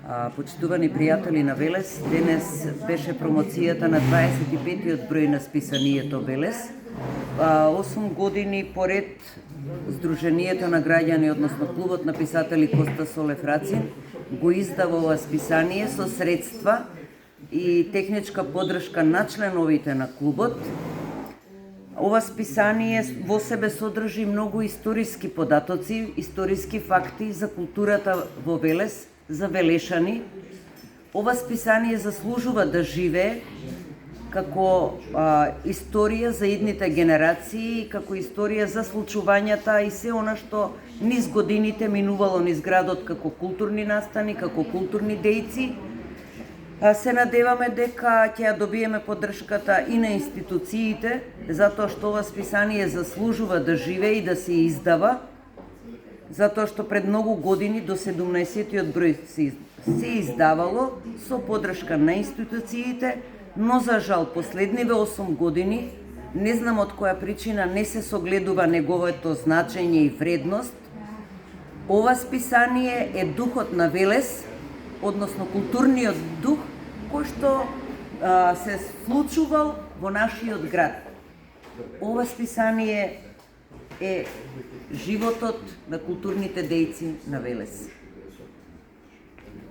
Почитувани пријатели на Велес, денес беше промоцијата на 25-тиот број на списанието Велес. 8 години поред Сдруженијето на граѓани, односно Клубот на писатели Коста Солев Рацин, го издава ова списание со средства и техничка поддршка на членовите на клубот. Ова списание во себе содржи многу историски податоци, историски факти за културата во Велес, за велешани. Ова списание заслужува да живее како историја за идните генерации, како историја за случувањата и се она што низ годините минувало низ градот како културни настани, како културни дејци. Се надеваме дека ќе ја добиеме поддршката и на институциите, затоа што ова списание заслужува да живее и да се издава, затоа што пред многу години до 17-тиот број се издавало со поддршка на институциите, но за жал последниве 8 години, не знам од која причина, не се согледува неговото значење и вредност. Ова списание е духот на Велес, односно културниот дух кој што се случувал во нашиот град. Ова списание е животот на културните дејци на Велес.